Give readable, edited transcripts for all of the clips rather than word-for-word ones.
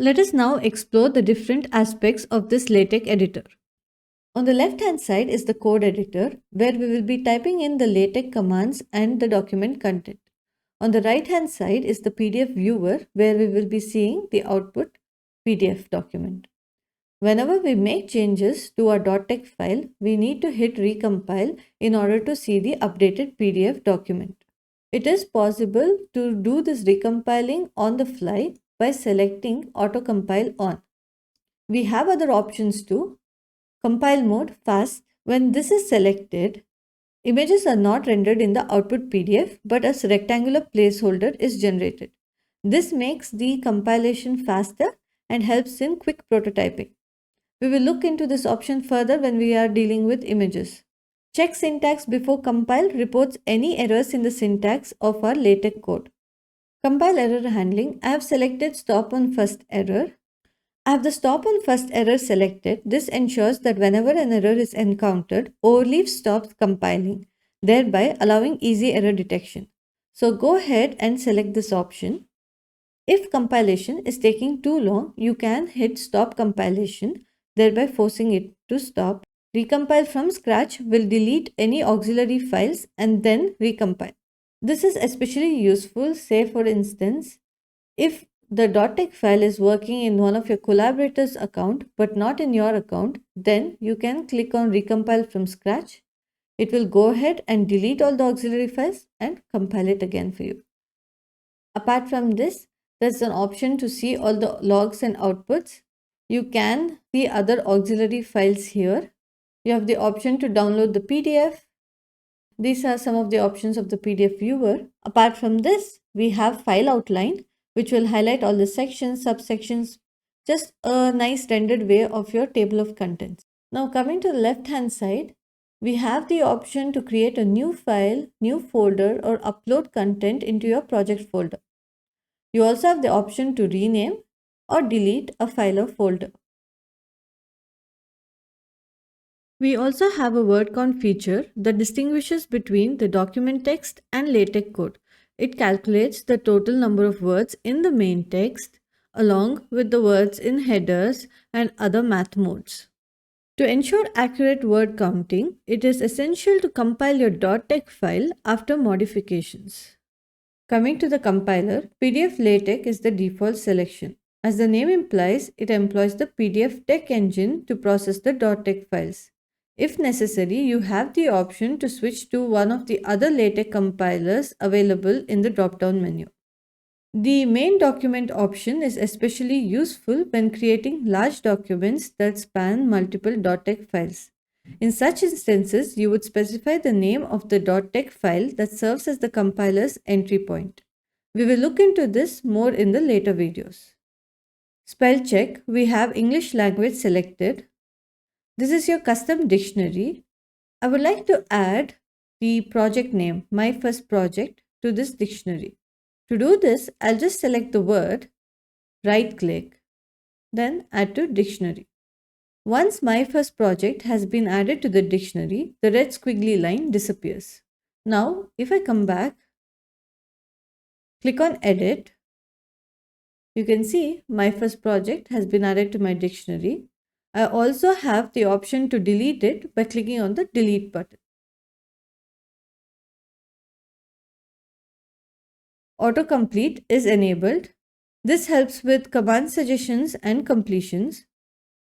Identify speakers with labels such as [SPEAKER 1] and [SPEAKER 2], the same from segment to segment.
[SPEAKER 1] Let us now explore the different aspects of this LaTeX editor. On the left hand side is the code editor, where we will be typing in the LaTeX commands and the document content. On the right hand side is the PDF viewer, where we will be seeing the output PDF document. Whenever we make changes to our .tex file, we need to hit recompile in order to see the updated PDF document. It is possible to do this recompiling on the fly by selecting autocompile on. We have other options too. Compile mode fast. When this is selected, images are not rendered in the output PDF, but a rectangular placeholder is generated. This makes the compilation faster and helps in quick prototyping. We will look into this option further when we are dealing with images. Check syntax before compile reports any errors in the syntax of our LaTeX code. Compile error handling. I have selected stop on first error. I have the stop on first error selected. This ensures that whenever an error is encountered, overleaf stops compiling, thereby allowing easy error detection. So go ahead and select this option. If compilation is taking too long, you can hit stop compilation, thereby forcing it to stop. Recompile from scratch will delete any auxiliary files and then recompile. This is especially useful, say for instance, if the .tex file is working in one of your collaborators' account but not in your account, then you can click on recompile from scratch. It will go ahead and delete all the auxiliary files and compile it again for you. Apart from this, there's an option to see all the logs and outputs. You can see other auxiliary files here. You have the option to download the PDF. These are some of the options of the PDF viewer. Apart from this, we have file outline, which will highlight all the sections, subsections, just a nice rendered way of your table of contents. Now coming to the left hand side, we have the option to create a new file, new folder, or upload content into your project folder. You also have the option to rename or delete a file or folder. We also have a word count feature that distinguishes between the document text and LaTeX code. It calculates the total number of words in the main text along with the words in headers and other math modes. To ensure accurate word counting, it is essential to compile your .tex file after modifications. Coming to the compiler, PDF LaTeX is the default selection. As the name implies, it employs the PDF tex engine to process the .tex files. If necessary, you have the option to switch to one of the other LaTeX compilers available in the drop-down menu. The main document option is especially useful when creating large documents that span multiple .tex files. In such instances, you would specify the name of the .tex file that serves as the compiler's entry point. We will look into this more in the later videos. Spell check. We have English language selected. This is your custom dictionary. I would like to add the project name, my first project, to this dictionary. To do this, I'll just select the word, right click, then add to dictionary. Once my first project has been added to the dictionary, the red squiggly line disappears. Now, if I come back, click on edit, you can see my first project has been added to my dictionary. I also have the option to delete it by clicking on the delete button. Autocomplete is enabled. This helps with command suggestions and completions.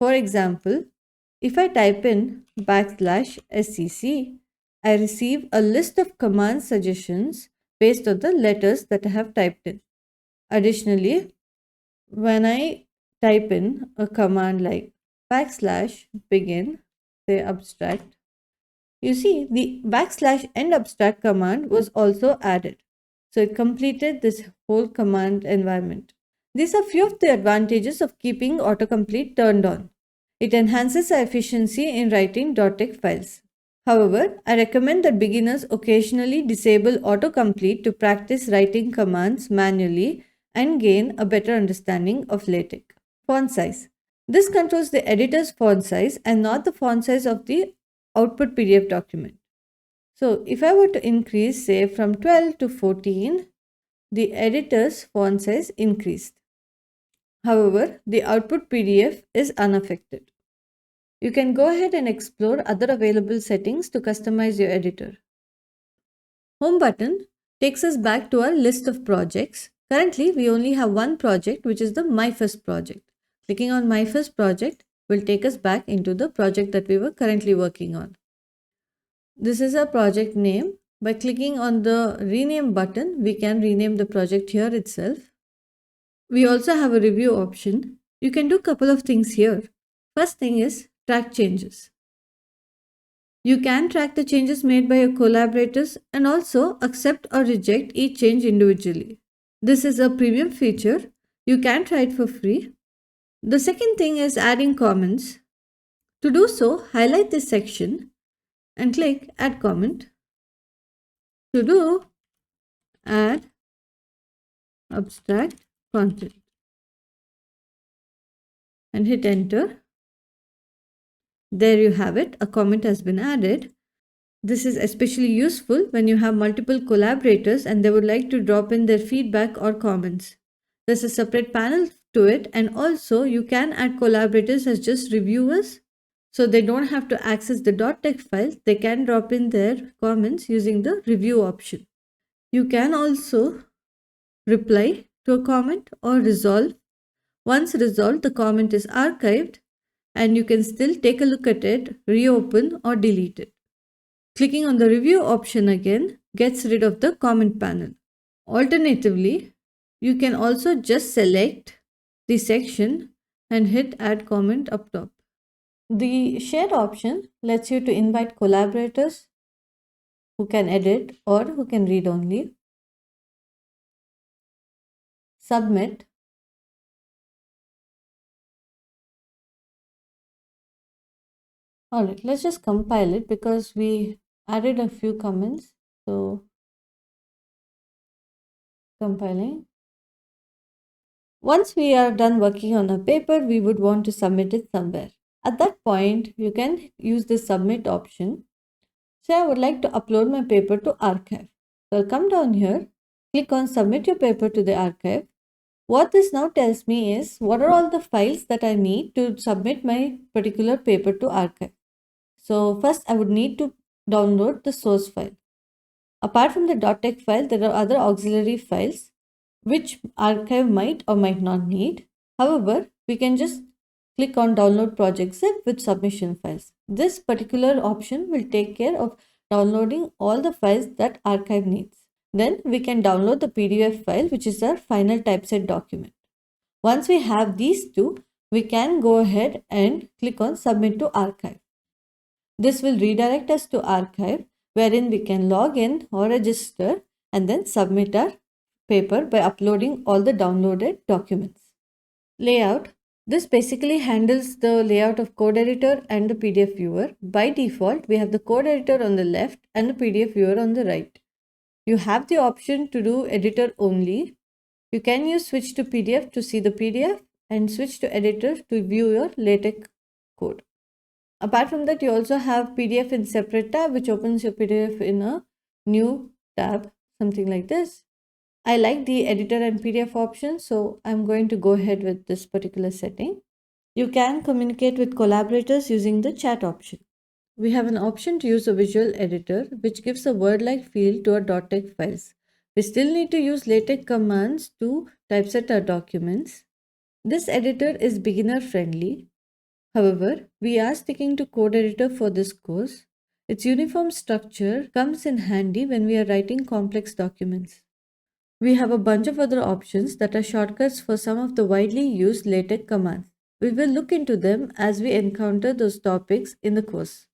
[SPEAKER 1] For example, if I type in \sec, I receive a list of command suggestions based on the letters that I have typed in. Additionally, when I type in a command like \begin, say abstract, you see the \end abstract command was also added. So it completed this whole command environment. These are few of the advantages of keeping autocomplete turned on. It enhances our efficiency in writing .tex files. However, I recommend that beginners occasionally disable autocomplete to practice writing commands manually and gain a better understanding of LaTeX. Font size. This controls the editor's font size and not the font size of the output PDF document. So if I were to increase, say, from 12 to 14, the editor's font size increased. However, the output PDF is unaffected. You can go ahead and explore other available settings to customize your editor. Home button takes us back to our list of projects. Currently, we only have one project, which is the My First project. Clicking on My First project will take us back into the project that we were currently working on. This is our project name. By clicking on the rename button, we can rename the project here itself. We also have a review option. You can do a couple of things here. First thing is track changes. You can track the changes made by your collaborators and also accept or reject each change individually. This is a premium feature. You can try it for free. The second thing is adding comments. To do so, highlight this section and click Add Comment. To do, add abstract content and hit enter. There you have it, a comment has been added. This is especially useful when you have multiple collaborators and they would like to drop in their feedback or comments. There's a separate panel to it, and also you can add collaborators as just reviewers, so they don't have to access the .text files. They can drop in their comments using the review option. You can also reply to a comment or resolve. Once resolved, the comment is archived and you can still take a look at it, reopen or delete it. Clicking on the review option again gets rid of the comment panel. Alternatively, you can also just select the section and hit add comment up top. The share option lets you to invite collaborators who can edit or who can read only. Submit. Alright, let's just compile it because we added a few comments. So, compiling. Once we are done working on a paper, we would want to submit it somewhere. At that point, you can use the submit option. Say I would like to upload my paper to archive. So I'll come down here, click on submit your paper to the archive. What this now tells me is what are all the files that I need to submit my particular paper to archive. So first I would need to download the source file. Apart from the .text file, there are other auxiliary files which archive might or might not need. However, we can just click on download project zip with submission files. This particular option will take care of downloading all the files that archive needs. Then we can download the PDF file, which is our final typeset document. Once we have these two, we can go ahead and click on submit to archive. This will redirect us to archive, wherein we can log in or register and then submit our paper by uploading all the downloaded documents. Layout. This basically handles the layout of code editor and the PDF viewer. By default, we have the code editor on the left and the PDF viewer on the right. You have the option to do editor only. You can use switch to PDF to see the PDF and switch to editor to view your LaTeX code. Apart from that, you also have PDF in separate tab, which opens your PDF in a new tab, something like this. I like the editor and PDF option, so I'm going to go ahead with this particular setting. You can communicate with collaborators using the chat option. We have an option to use a visual editor, which gives a word-like feel to our .text files. We still need to use LaTeX commands to typeset our documents. This editor is beginner friendly. However, we are sticking to code editor for this course. Its uniform structure comes in handy when we are writing complex documents. We have a bunch of other options that are shortcuts for some of the widely used LaTeX commands. We will look into them as we encounter those topics in the course.